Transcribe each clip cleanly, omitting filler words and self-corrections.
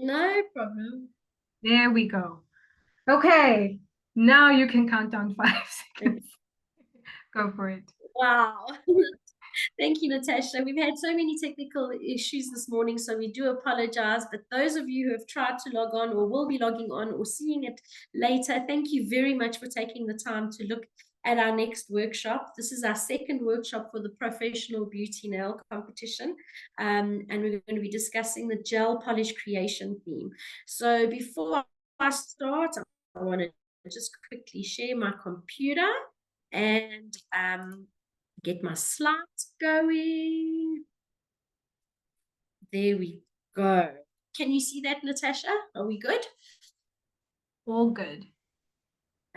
No problem. There we go. Okay, now you can count down 5 seconds. Go for it. Wow. Thank you, Natasha. We've had so many technical issues this morning, so we do apologize. But those of you who have tried to log on or will be logging on or seeing it later, thank you very much for taking the time to look at our next workshop. This is our second workshop for the Professional Beauty Nail Competition, and we're going to be discussing the gel polish creation theme. So before I start, I want to just quickly share my computer and get my slides going. There we go. Can you see that, Natasha? Are we good? All good.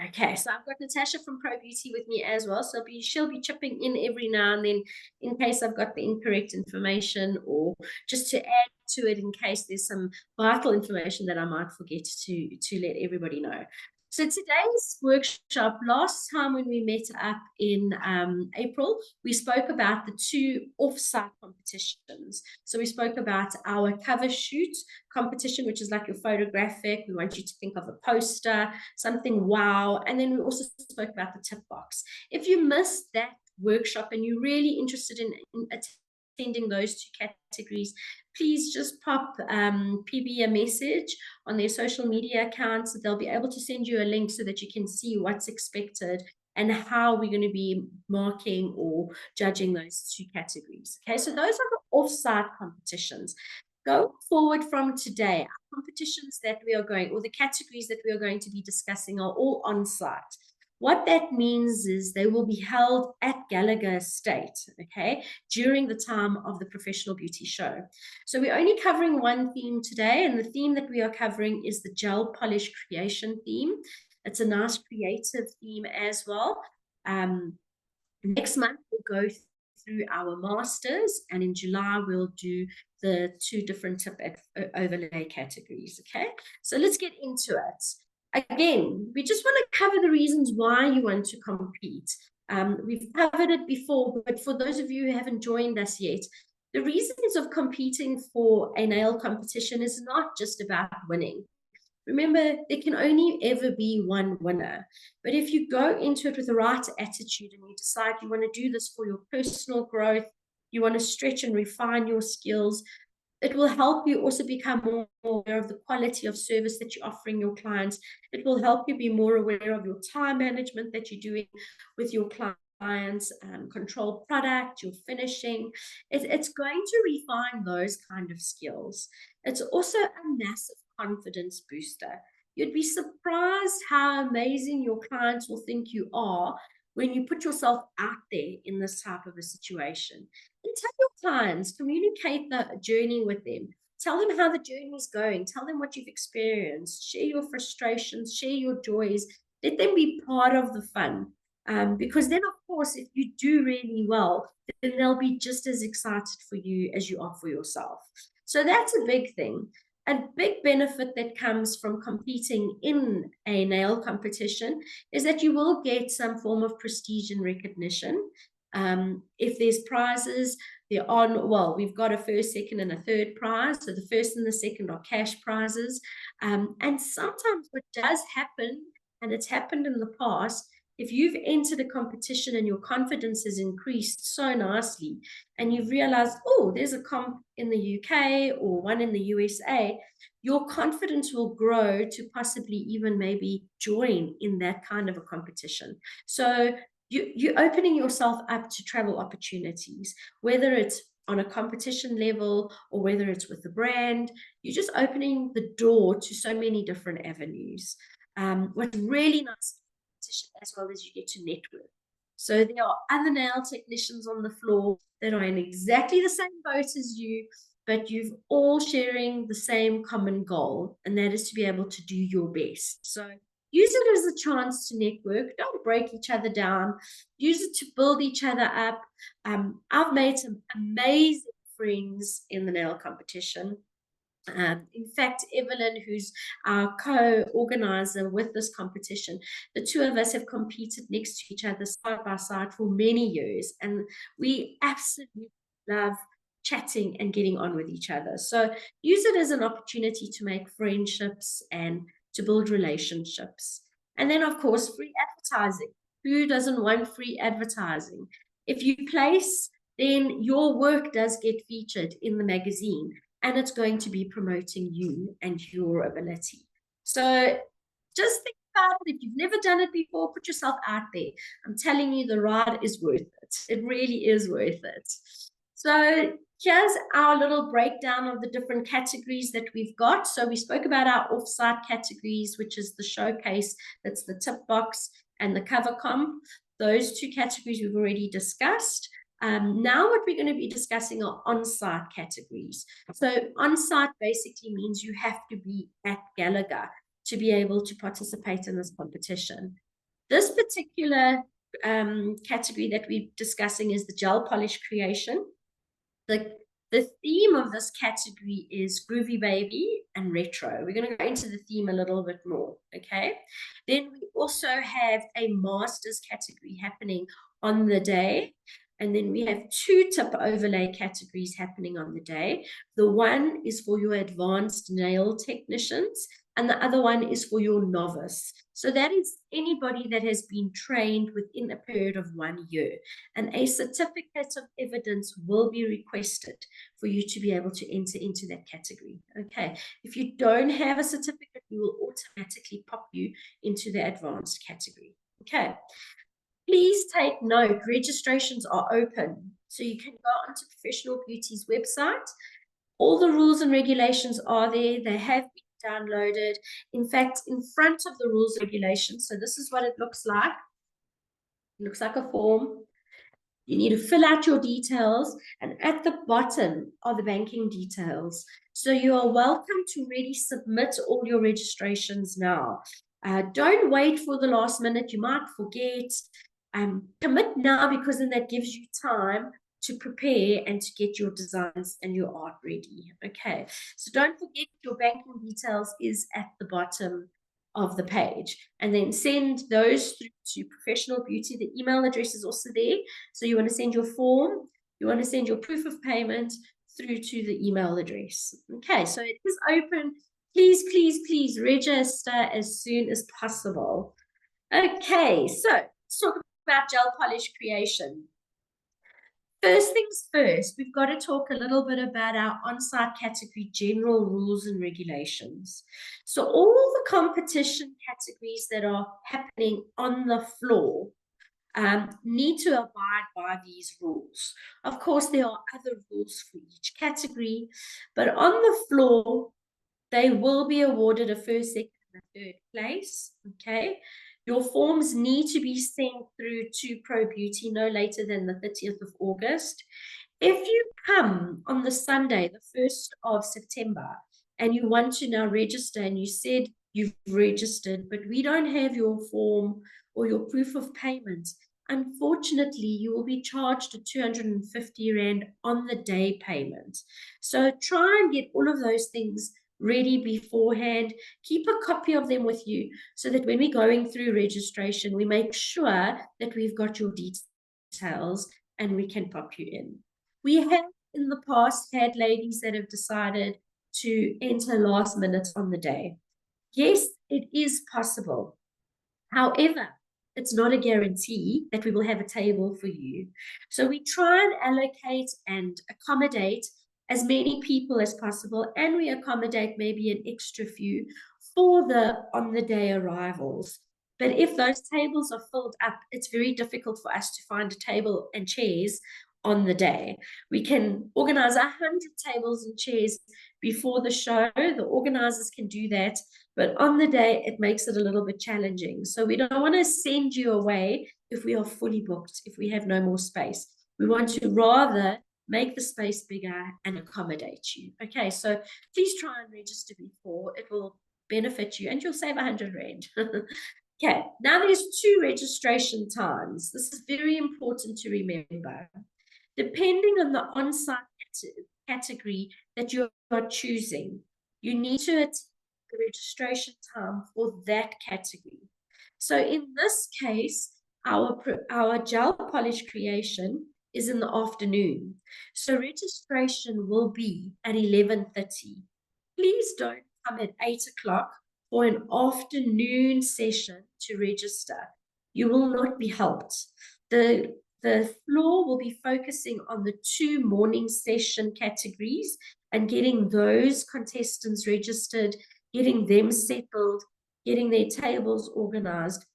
Okay, so I've got Natasha from Pro Beauty with me as well. So she'll be chipping in every now and then in case I've got the incorrect information or just to add to it in case there's some vital information that I might forget to let everybody know. So today's workshop, last time when we met up in April, we spoke about the two off-site competitions. So we spoke about our cover shoot competition, which is like your photographic. We want you to think of a poster, something wow. And then we also spoke about the tip box. If you missed that workshop and you're really interested in attending those two categories, please just pop PB a message on their social media accounts. They'll be able to send you a link so that you can see what's expected and how we're going to be marking or judging those two categories. Okay, so those are the off-site competitions. Go forward from today, our competitions that we are going, or the categories that we are going to be discussing are all on site. What that means is they will be held at Gallagher Estate, okay, during the time of the Professional Beauty Show. So we're only covering one theme today, and the theme that we are covering is the gel polish creation theme. It's a nice creative theme as well. Next month, we'll go through our masters, and in July, we'll do the two different tip overlay categories. Okay, so let's get into it. Again, we just want to cover the reasons why you want to compete. We've covered it before, but for those of you who haven't joined us yet, the reasons of competing for a nail competition is not just about winning. Remember, there can only ever be one winner. But if you go into it with the right attitude and you decide you want to do this for your personal growth, you want to stretch and refine your skills, it will help you also become more aware of the quality of service that you're offering your clients. It will help you be more aware of your time management that you're doing with your clients, control product, your finishing. It's going to refine those kind of skills. It's also a massive confidence booster. You'd be surprised how amazing your clients will think you are when you put yourself out there in this type of a situation. And tell your clients, communicate the journey with them. Tell them how the journey is going. Tell them what you've experienced. Share your frustrations, share your joys. Let them be part of the fun. Because then, of course, if you do really well, then they'll be just as excited for you as you are for yourself. So that's a big thing. A big benefit that comes from competing in a nail competition is that you will get some form of prestige and recognition. If there's prizes, they're on, well, we've got a first, second, and a third prize. So the first and the second are cash prizes. And sometimes what does happen, and it's happened in the past, if you've entered a competition and your confidence has increased so nicely, and you've realized, oh, there's a comp in the UK or one in the USA, your confidence will grow to possibly even maybe join in that kind of a competition. So you're opening yourself up to travel opportunities, whether it's on a competition level or whether it's with the brand. You're just opening the door to so many different avenues. What's really nice as well as you get to network. So there are other nail technicians on the floor that are in exactly the same boat as you, but you've all sharing the same common goal, and that is to be able to do your best. So use it as a chance to network. Don't break each other down. Use it to build each other up. I've made some amazing friends in the nail competition. In fact, Evelyn, who's our co-organizer with this competition, the two of us have competed next to each other side by side for many years, and we absolutely love chatting and getting on with each other. So use it as an opportunity to make friendships and to build relationships. And then, of course, free advertising. Who doesn't want free advertising? If you place, then your work does get featured in the magazine, and it's going to be promoting you and your ability. So just think about it. If you've never done it before, put yourself out there. I'm telling you, the ride is worth it. It really is worth it. So here's our little breakdown of the different categories that we've got. So we spoke about our offsite categories, which is the showcase, that's the tip box, and the cover comp. Those two categories we've already discussed. Now what we're going to be discussing are on-site categories. So on-site basically means you have to be at Gallagher to be able to participate in this competition. This particular category that we're discussing is the gel polish creation. The theme of this category is groovy baby and retro. We're going to go into the theme a little bit more, okay? Then we also have a masters category happening on the day. And then we have two tip overlay categories happening on the day. The one is for your advanced nail technicians, and the other one is for your novice. So that is anybody that has been trained within a period of 1 year. And a certificate of evidence will be requested for you to be able to enter into that category. Okay. If you don't have a certificate, we will automatically pop you into the advanced category. Okay. Please take note, registrations are open. So you can go onto Professional Beauty's website. All the rules and regulations are there. They have been downloaded. In fact, in front of the rules and regulations, so this is what it looks like. It looks like a form. You need to fill out your details, and at the bottom are the banking details. So you are welcome to really submit all your registrations now. Don't wait for the last minute. You might forget. Commit now, because then that gives you time to prepare and to get your designs and your art ready. Okay, so don't forget your banking details is at the bottom of the page, and then send those through to Professional Beauty. The email address is also there. So you want to send your form, you want to send your proof of payment through to the email address. Okay, so it is open. Please, please, please register as soon as possible. Okay, so let's talk about gel polish creation. First things first, we've got to talk a little bit about our on-site category general rules and regulations. So all the competition categories that are happening on the floor need to abide by these rules. Of course, there are other rules for each category, but on the floor, they will be awarded a first, second, and a third place, okay? Your forms need to be sent through to Pro Beauty no later than the 30th of August. If you come on the Sunday, the 1st of September, and you want to now register, and you said you've registered, but we don't have your form or your proof of payment, unfortunately, you will be charged a 250 Rand on the day payment. So try and get all of those things ready beforehand. Keep a copy of them with you so that when we're going through registration, we make sure that we've got your details and we can pop you in. We have in the past had ladies that have decided to enter last minute on the day. Yes, it is possible. However, it's not a guarantee that we will have a table for you. So we try and allocate and accommodate as many people as possible, and we accommodate maybe an extra few for the on-the-day arrivals. But if those tables are filled up, it's very difficult for us to find a table and chairs on the day. We can organize 100 tables and chairs before the show. The organizers can do that, but on the day, it makes it a little bit challenging. So we don't want to send you away if we are fully booked, if we have no more space. We want to rather make the space bigger and accommodate you. Okay, so please try and register before. It will benefit you and you'll save 100 Rand. Okay, now there's 2 registration times. This is very important to remember. Depending on the on-site category that you are choosing, you need to attend the registration time for that category. So in this case, our gel polish creation is in the afternoon. So registration will be at 11:30. Please don't come at 8 o'clock for an afternoon session to register. You will not be helped. The floor will be focusing on the 2 morning session categories and getting those contestants registered, getting them settled, getting their tables organized.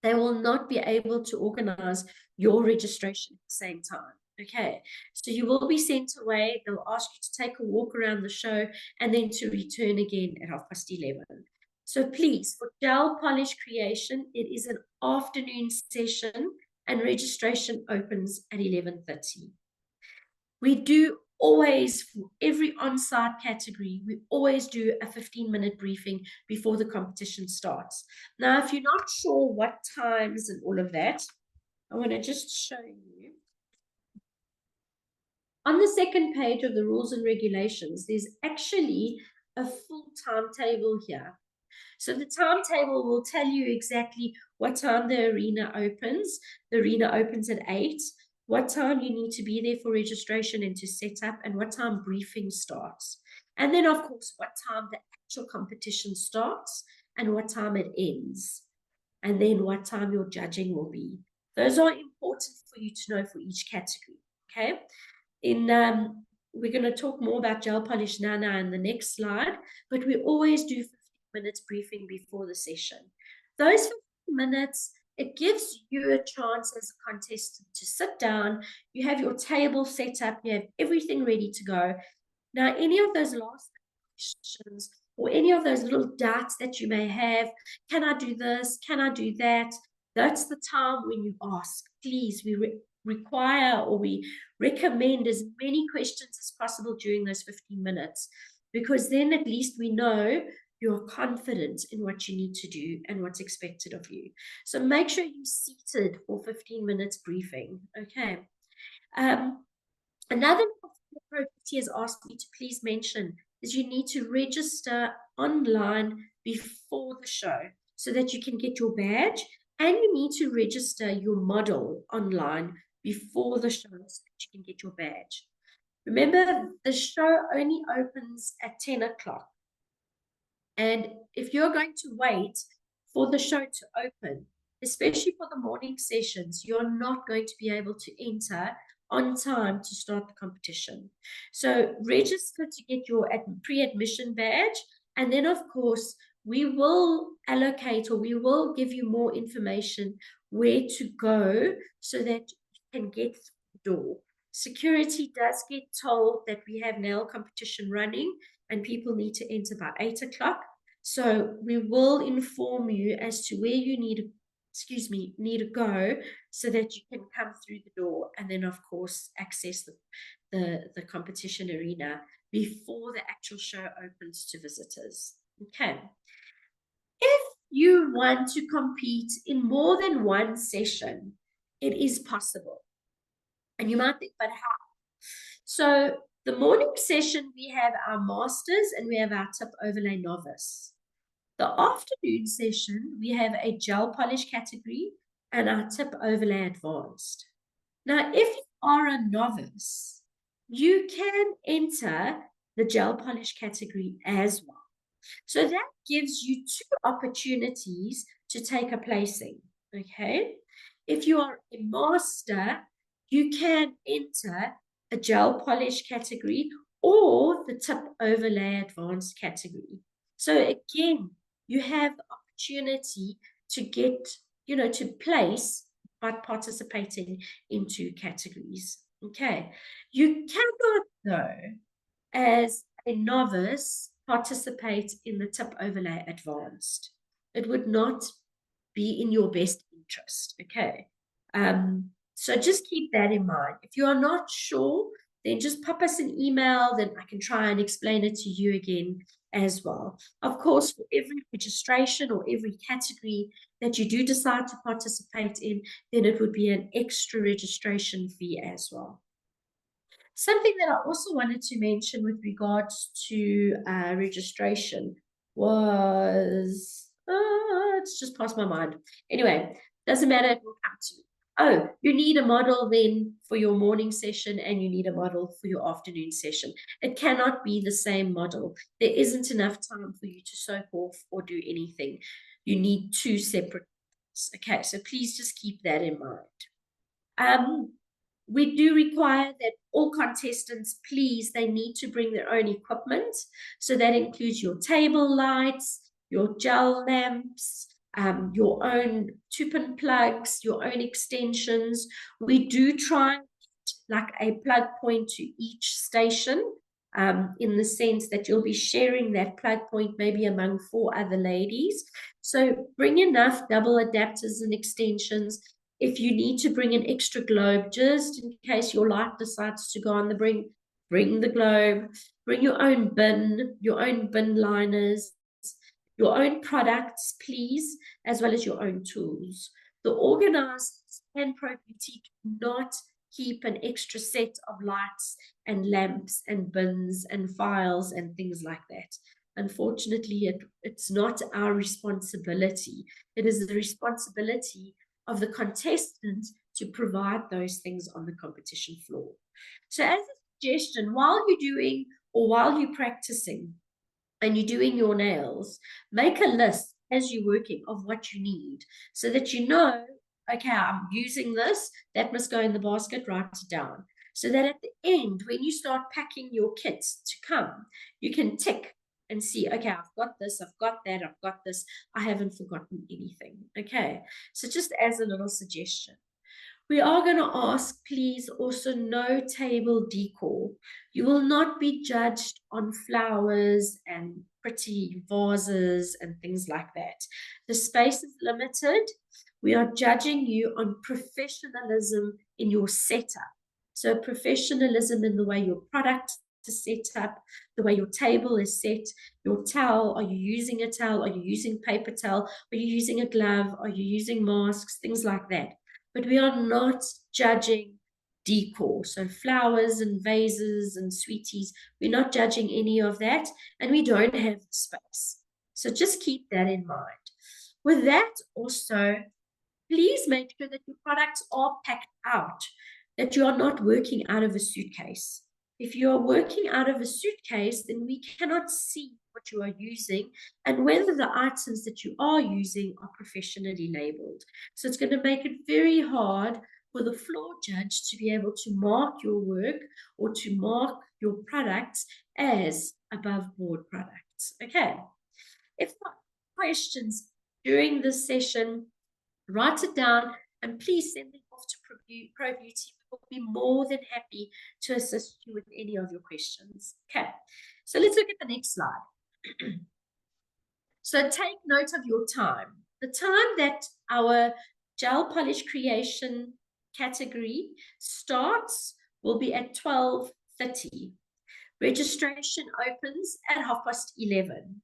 They will not be able to organize your registration at the same time. Okay, so you will be sent away. They'll ask you to take a walk around the show and then to return again at 11:30. So please, for gel polish creation, it is an afternoon session and registration opens at 11:30. We do always, for every on-site category, we always do a 15-minute briefing before the competition starts. Now, if you're not sure what times and all of that, I want to just show you. On the second page of the rules and regulations, there's actually a full timetable here. So the timetable will tell you exactly what time the arena opens. The arena opens at 8. What time you need to be there for registration and to set up, and what time briefing starts. And then, of course, what time the actual competition starts and what time it ends. And then what time your judging will be. Those are important for you to know for each category, okay? We're going to talk more about gel polish now in the next slide, but we always do 15 minutes briefing before the session. Those 15 minutes, it gives you a chance as a contestant to sit down, you have your table set up, you have everything ready to go. Now, any of those last questions or any of those little doubts that you may have, can I do this, can I do that? That's the time when you ask. Please, we require or we recommend as many questions as possible during those 15 minutes, because then at least we know you're confident in what you need to do and what's expected of you. So make sure you're seated for 15 minutes briefing, okay? Another thing the Pro PT has asked me to please mention is you need to register online before the show so that you can get your badge, and you need to register your model online before the show so that you can get your badge. Remember, the show only opens at 10 o'clock. And if you're going to wait for the show to open, especially for the morning sessions, you're not going to be able to enter on time to start the competition. So register to get your pre-admission badge, and then of course we will allocate or we will give you more information where to go so that you can get through the door. Security does get told that we have nail competition running and people need to enter by 8 o'clock. So we will inform you as to where you need to go so that you can come through the door and then of course access the competition arena before the actual show opens to visitors. Okay. If you want to compete in more than one session, it is possible. And you might think, but how? So the morning session, we have our masters and we have our tip overlay novice. The afternoon session, we have a gel polish category and our tip overlay advanced. Now, if you are a novice, you can enter the gel polish category as well. So that gives you 2 opportunities to take a placing, okay? If you are a master, you can enter a gel polish category or the tip overlay advanced category. So again, you have the opportunity to get, to place by participating in 2 categories, okay? You cannot, though, as a novice, participate in the tip overlay advanced. It would not be in your best interest, okay? So just keep that in mind. If you are not sure, then just pop us an email, then I can try and explain it to you again as well. Of course, for every registration or every category that you do decide to participate in, then it would be an extra registration fee as well. Something that I also wanted to mention with regards to registration was, it's just passed my mind. Anyway, doesn't matter, it will come to me. oh, you need a model then for your morning session and you need a model for your afternoon session. It cannot be the same model. There isn't enough time for you to soak off or do anything. You need two separate things. Okay, so please just keep that in mind. We do require that all contestants, please, they need to bring their own equipment. So that includes your table lights, your gel lamps, your own tupin plugs, your own extensions. We do try like a plug point to each station, in the sense that you'll be sharing that plug point maybe among 4 other ladies. So bring enough double adapters and extensions. If you need to bring an extra globe, just in case your light decides to go on the bring the globe, bring your own bin liners, your own products, please, as well as your own tools. The organizers and Pro Beauty cannot keep an extra set of lights and lamps and bins and files and things like that. Unfortunately, it's not our responsibility. It is the responsibility of the contestant to provide those things on the competition floor. So as a suggestion, while you're doing or while you're practicing and you're doing your nails, make a list as you're working of what you need so that you know, okay, I'm using this, that must go in the basket, write it down. So that at the end, when you start packing your kits to come, you can tick and see, okay, I've got this, I've got that, I've got this, I haven't forgotten anything. Okay, so just as a little suggestion. We are going to ask, please, also no table decor. You will not be judged on flowers and pretty vases and things like that. The space is limited. We are judging you on professionalism in your setup. So professionalism in the way your product is set up, the way your table is set, your towel, are you using a towel? Are you using paper towel? Are you using a glove? Are you using masks? Things like that. But we are not judging decor. So flowers and vases and sweeties, we're not judging any of that, and we don't have the space. So just keep that in mind. With that also, please make sure that your products are packed out, that you are not working out of a suitcase. If you are working out of a suitcase, then we cannot see what you are using and whether the items that you are using are professionally labeled. So it's going to make it very hard for the floor judge to be able to mark your work or to mark your products as above board products. Okay. If there are questions during this session, write it down and please send them off to Pro Beauty. We will be more than happy to assist you with any of your questions. Okay, so let's look at the next slide. So take note of your time. The time that our gel polish creation category starts will be at 12:30. Registration opens at 11:30.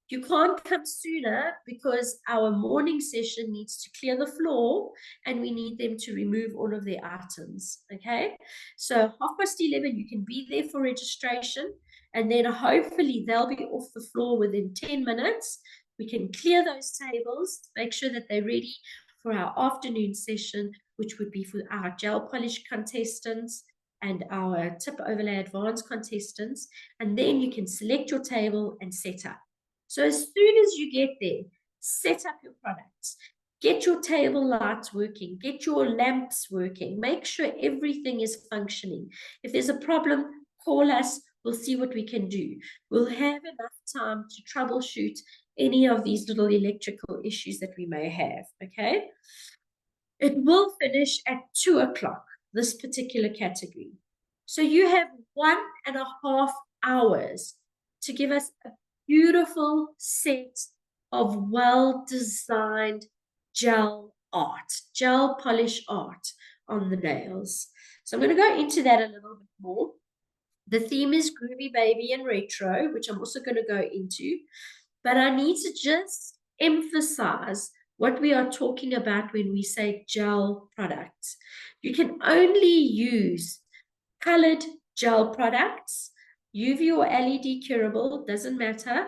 You can't come sooner because our morning session needs to clear the floor and we need them to remove all of their items. Okay, so 11:30, you can be there for registration, and then hopefully they'll be off the floor within 10 minutes. We can clear those tables, make sure that they're ready for our afternoon session, which would be for our gel polish contestants and our tip overlay advanced contestants. And then you can select your table and set up. So as soon as you get there, set up your products, get your table lights working, get your lamps working, make sure everything is functioning. If there's a problem, call us, we'll see what we can do. We'll have enough time to troubleshoot any of these little electrical issues that we may have, okay? It will finish at 2 o'clock, this particular category. So you have 1.5 hours to give us a beautiful set of well-designed gel art, gel polish art on the nails. So I'm going to go into that a little bit more. The theme is Groovy Baby and Retro, which I'm also going to go into. But I need to just emphasize what we are talking about when we say gel products. You can only use colored gel products, UV or LED curable, doesn't matter.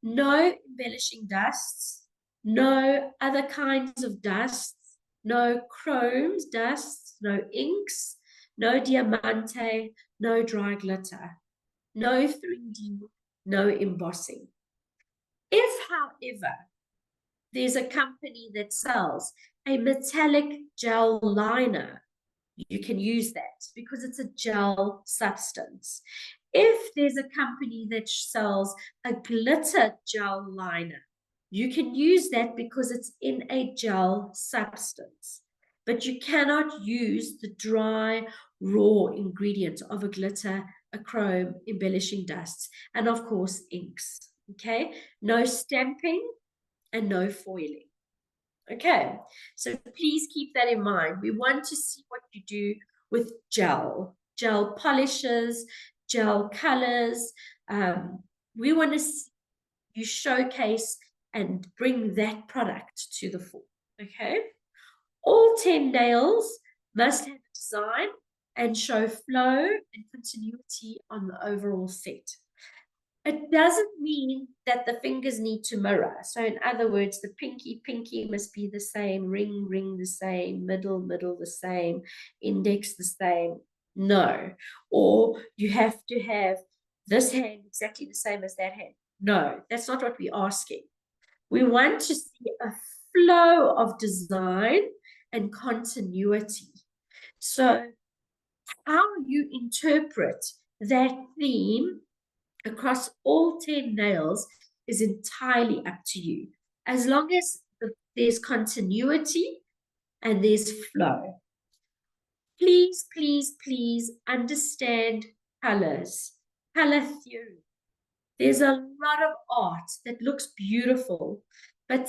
No embellishing dusts, no other kinds of dusts, no chromes, dusts, no inks, no diamante, no dry glitter, no 3D, no embossing. If, however, there's a company that sells a metallic gel liner, you can use that because it's a gel substance. If there's a company that sells a glitter gel liner, you can use that because it's in a gel substance. But you cannot use the dry, raw ingredient of a glitter, a chrome, embellishing dusts, and of course, inks. Okay? No stamping and no foiling. Okay, so please keep that in mind. We want to see what you do with gel polishes, gel colors. We want to see you showcase and bring that product to the fore. Okay, all 10 nails must have design and show flow and continuity on the overall set. It doesn't mean that the fingers need to mirror. So in other words, the pinky must be the same, ring the same, middle the same, index the same. No. Or you have to have this hand exactly the same as that hand. No, that's not what we're asking. We want to see a flow of design and continuity. So how you interpret that theme across all 10 nails is entirely up to you, as long as there's continuity and there's flow. Please, please, please understand colors, color theory. There's a lot of art that looks beautiful, but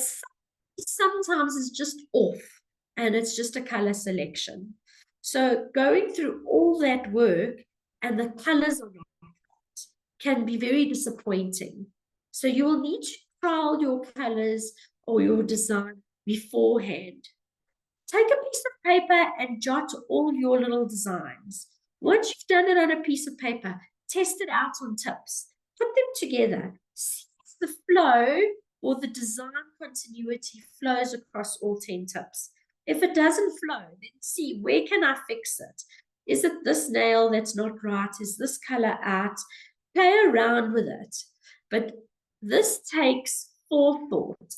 sometimes it's just off and it's just a color selection. So going through all that work and the colors are not can be very disappointing. So you will need to trial your colors or your design beforehand. Take a piece of paper and jot all your little designs. Once you've done it on a piece of paper, test it out on tips. Put them together. See if the flow or the design continuity flows across all 10 tips. If it doesn't flow, then see, where can I fix it? Is it this nail that's not right? Is this color out? Play around with it. But this takes forethought,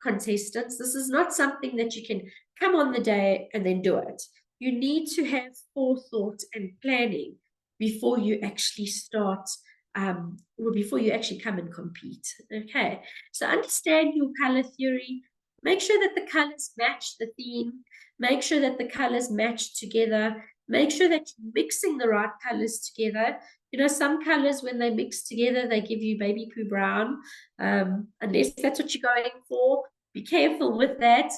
contestants. This is not something that you can come on the day and then do it. You need to have forethought and planning before you actually start, or before you actually come and compete. Okay, so understand your color theory. Make sure that the colors match the theme. Make sure that the colors match together. Make sure that you're mixing the right colors together. You know, some colors, when they mix together, they give you baby poo brown, unless that's what you're going for. Be careful with that.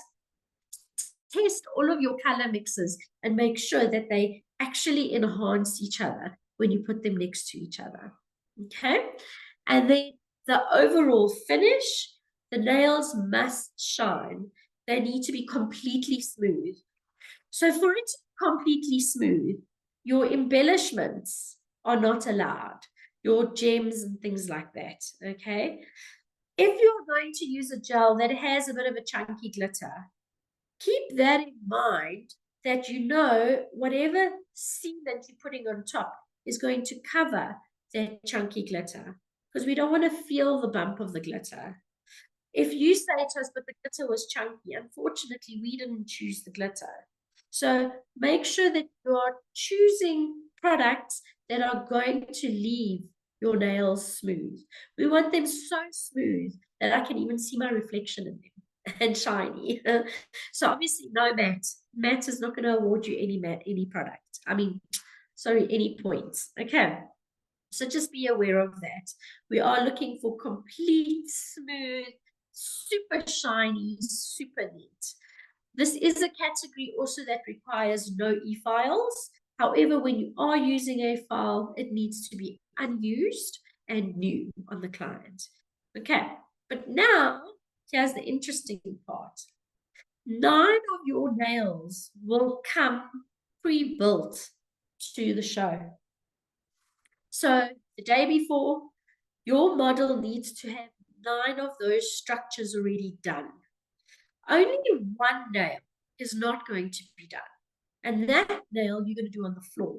Test all of your color mixes and make sure that they actually enhance each other when you put them next to each other. Okay? And then the overall finish, the nails must shine. They need to be completely smooth. So for it to be completely smooth, your embellishments are not allowed, your gems and things like that, okay? If you're going to use a gel that has a bit of a chunky glitter, keep that in mind, that you know whatever sealant you're putting on top is going to cover that chunky glitter, because we don't want to feel the bump of the glitter. If you say to us, but the glitter was chunky, unfortunately, we didn't choose the glitter. So make sure that you're choosing products that are going to leave your nails smooth. We want them so smooth that I can even see my reflection in them and shiny. So obviously no matte. Matte is not going to award you any product. Any points. Okay. So just be aware of that. We are looking for complete, smooth, super shiny, super neat. This is a category also that requires no e-files. However, when you are using a file, it needs to be unused and new on the client. Okay, but now here's the interesting part. 9 of your nails will come pre-built to the show. So the day before, your model needs to have 9 of those structures already done. Only one nail is not going to be done. And that nail you're going to do on the floor,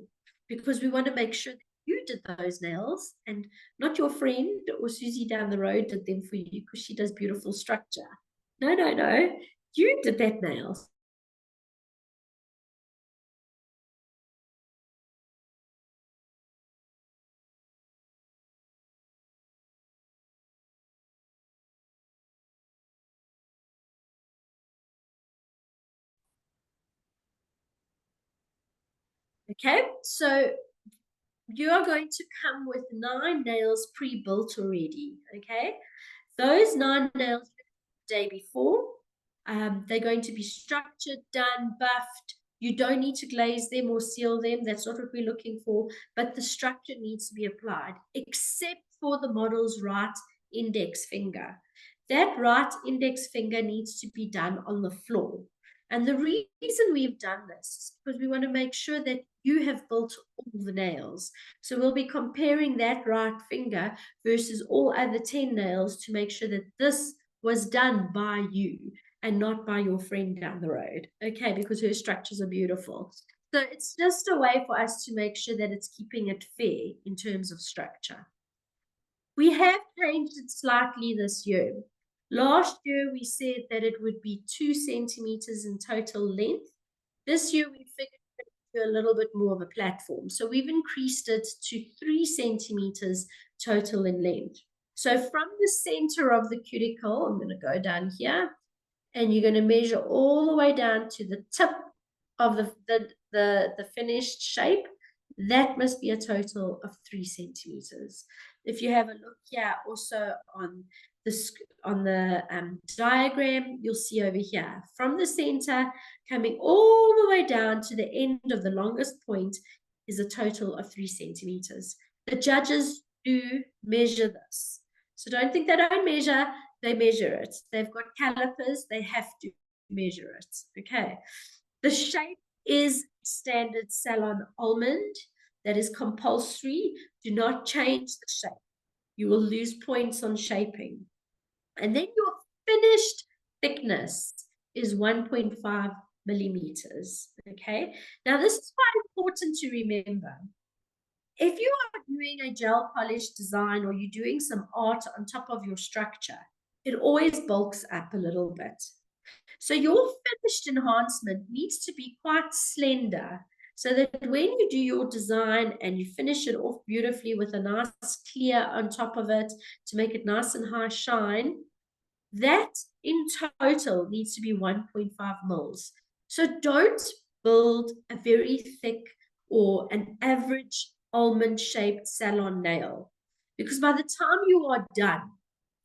because we want to make sure that you did those nails and not your friend or Susie down the road did them for you because she does beautiful structure. No, no, no. You did that nails. Okay, so you are going to come with 9 nails pre-built already. Okay, those 9 nails the day before. They're going to be structured, done, buffed. You don't need to glaze them or seal them. That's not what we're looking for. But the structure needs to be applied, except for the model's right index finger. That right index finger needs to be done on the floor. And the reason we've done this is because we want to make sure that you have built all the nails. So we'll be comparing that right finger versus all other 10 nails to make sure that this was done by you and not by your friend down the road. Okay, because her structures are beautiful. So it's just a way for us to make sure that it's keeping it fair in terms of structure. We have changed it slightly this year. Last year, we said that it would be 2 centimeters in total length. This year, we figured to a little bit more of a platform. So we've increased it to 3 centimeters total in length. So from the center of the cuticle, I'm going to go down here, and you're going to measure all the way down to the tip of the finished shape. That must be a total of 3 centimeters. If you have a look here also on the diagram, you'll see over here from the center coming all the way down to the end of the longest point is a total of 3 centimeters. The judges do measure this. So don't think they don't measure, they measure it. They've got calipers, they have to measure it. Okay. The shape is standard salon almond. That is compulsory. Do not change the shape. You will lose points on shaping. And then your finished thickness is 1.5 millimeters. Okay. Now, this is quite important to remember. If you are doing a gel polish design or you're doing some art on top of your structure, it always bulks up a little bit. So your finished enhancement needs to be quite slender so that when you do your design and you finish it off beautifully with a nice clear on top of it to make it nice and high shine, that in total needs to be 1.5 mils. So don't build a very thick or an average almond-shaped salon nail, because by the time you are done,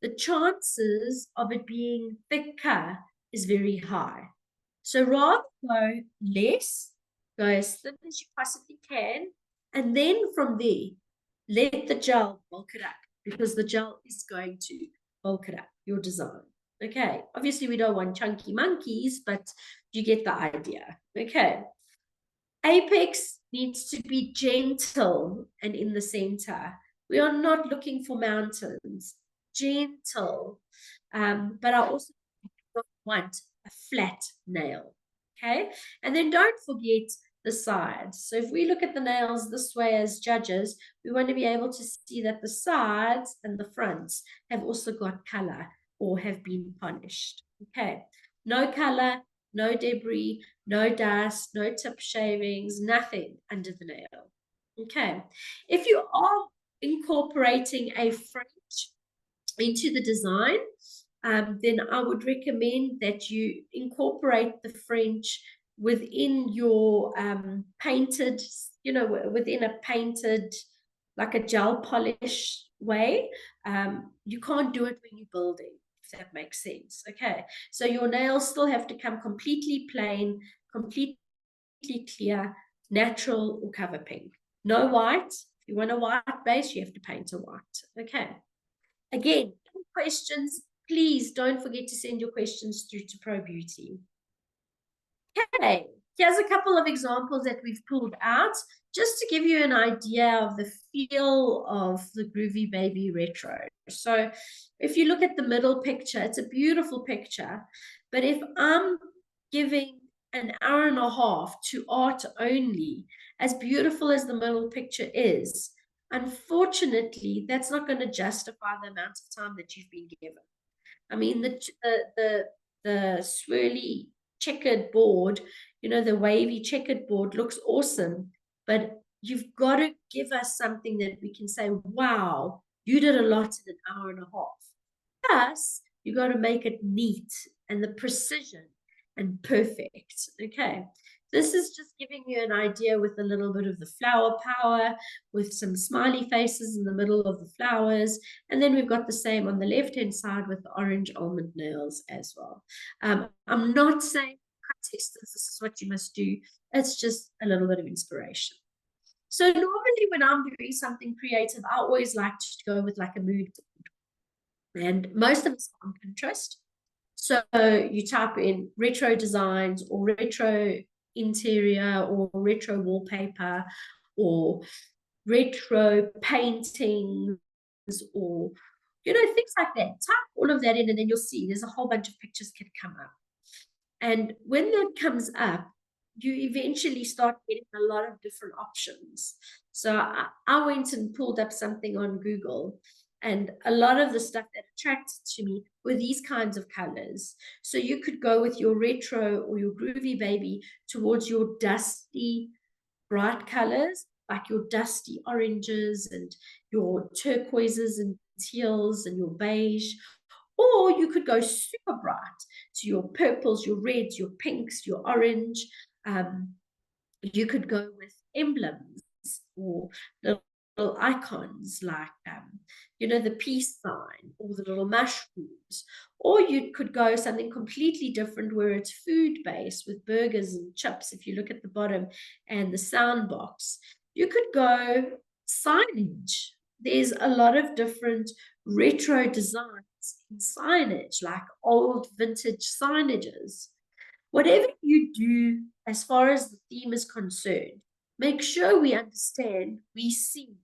the chances of it being thicker is very high. So rather go less, go as thin as you possibly can, and then from there, let the gel bulk it up, because the gel is going to bulk it up, your design. Okay, obviously we don't want chunky monkeys, but you get the idea. Okay. Apex needs to be gentle and in the center. We are not looking for mountains. Gentle. But I also want a flat nail. Okay. And then don't forget the sides. So if we look at the nails this way as judges, we want to be able to see that the sides and the fronts have also got color or have been polished. Okay. No color, no debris, no dust, no tip shavings, nothing under the nail. Okay. If you are incorporating a fringe into the design, then I would recommend that you incorporate the French within your painted, within a painted, like a gel polish way. You can't do it when you're building, if that makes sense. Okay, so your nails still have to come completely plain, completely clear, natural, or cover pink. No white. If you want a white base, you have to paint a white. Okay. Again, questions, please don't forget to send your questions through to Pro Beauty. Okay, here's a couple of examples that we've pulled out just to give you an idea of the feel of the Groovy Baby Retro. So if you look at the middle picture, it's a beautiful picture. But if I'm giving an hour and a half to art only, as beautiful as the middle picture is, unfortunately, that's not going to justify the amount of time that you've been given. I mean, the swirly checkered board, you know, the wavy checkered board looks awesome, but you've got to give us something that we can say, wow, you did a lot in an hour and a half. Plus, you got to make it neat and the precision and perfect. Okay. This is just giving you an idea with a little bit of the flower power, with some smiley faces in the middle of the flowers. And then we've got the same on the left-hand side with the orange almond nails as well. I'm not saying contestants, this is what you must do. It's just a little bit of inspiration. So normally when I'm doing something creative, I always like to go with like a mood board. And most of it's on Pinterest. So you type in retro designs or retro interior or retro wallpaper or retro paintings or, you know, things like that. Type all of that in and then you'll see there's a whole bunch of pictures can come up. And when that comes up, you eventually start getting a lot of different options. So I went and pulled up something on Google, and a lot of the stuff that attracted to me were these kinds of colors. So you could go with your retro or your groovy baby towards your dusty, bright colors, like your dusty oranges and your turquoises and teals and your beige. Or you could go super bright to your purples, your reds, your pinks, your orange. You could go with emblems or little icons like, you know, the peace sign or the little mushrooms. Or you could go something completely different where it's food-based with burgers and chips, if you look at the bottom, and the sound box. You could go signage. There's a lot of different retro designs in signage, like old vintage signages. Whatever you do as far as the theme is concerned, make sure we understand, we see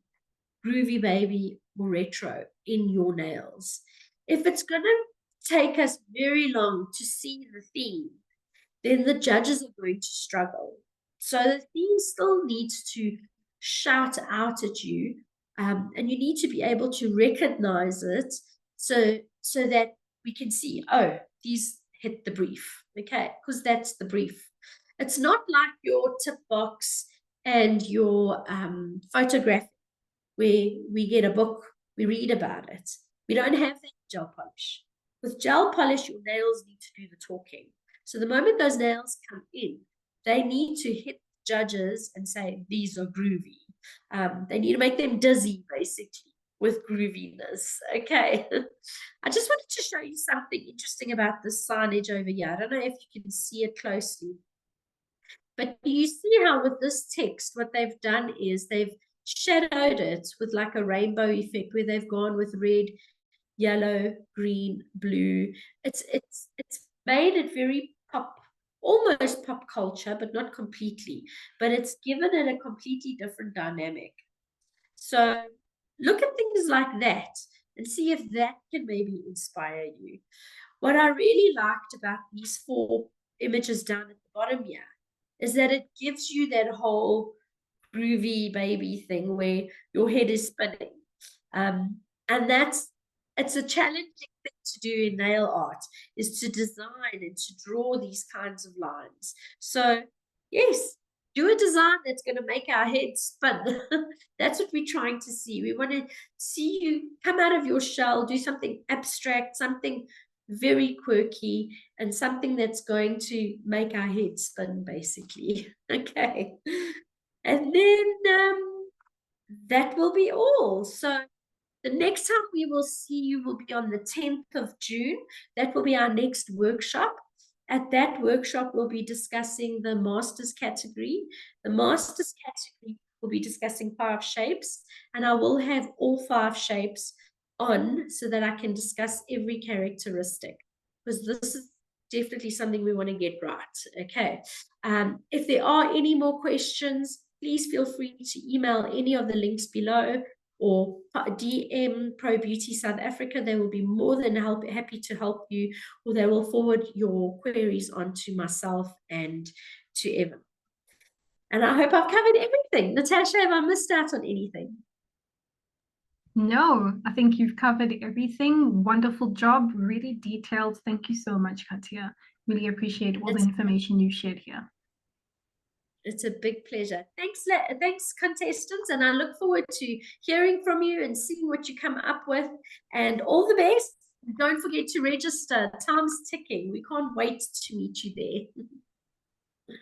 groovy baby or retro in your nails. If it's going to take us very long to see the theme, then the judges are going to struggle. So the theme still needs to shout out at you, and you need to be able to recognize it so that we can see, oh, these hit the brief, okay? Because that's the brief. It's not like your tip box and your photograph where we get a book, we read about it. We don't have that gel polish. With gel polish, your nails need to do the talking. So the moment those nails come in, they need to hit the judges and say, these are groovy. They need to make them dizzy, basically, with grooviness. Okay. I just wanted to show you something interesting about this signage over here. I don't know if you can see it closely. But you see how with this text, what they've done is they've shadowed it with like a rainbow effect where they've gone with red, yellow, green, blue. It's made it very pop, almost pop culture, but not completely. But it's given it a completely different dynamic. So look at things like that and see if that can maybe inspire you. What I really liked about these 4 images down at the bottom here is that it gives you that whole groovy baby thing where your head is spinning. And it's a challenging thing to do in nail art, is to design and to draw these kinds of lines. So yes, do a design that's going to make our heads spin. That's what we're trying to see. We want to see you come out of your shell, do something abstract, something very quirky, and something that's going to make our heads spin, basically. Okay. And then that will be all. So the next time we will see you will be on the 10th of June. That will be our next workshop. At that workshop, we'll be discussing the Masters category. The Masters category will be discussing 5 shapes, and I will have all 5 shapes on so that I can discuss every characteristic, because this is definitely something we want to get right. Okay. If there are any more questions, please feel free to email any of the links below, or DM Pro Beauty South Africa. They will be more than happy to help you, or they will forward your queries on to myself and to Evan. And I hope I've covered everything. Natasha, have I missed out on anything? No, I think you've covered everything. Wonderful job, really detailed. Thank you so much, Katia. Really appreciate all the information you shared here. It's a big pleasure. Thanks, contestants, and I look forward to hearing from you and seeing what you come up with. And all the best. Don't forget to register. Time's ticking. We can't wait to meet you there.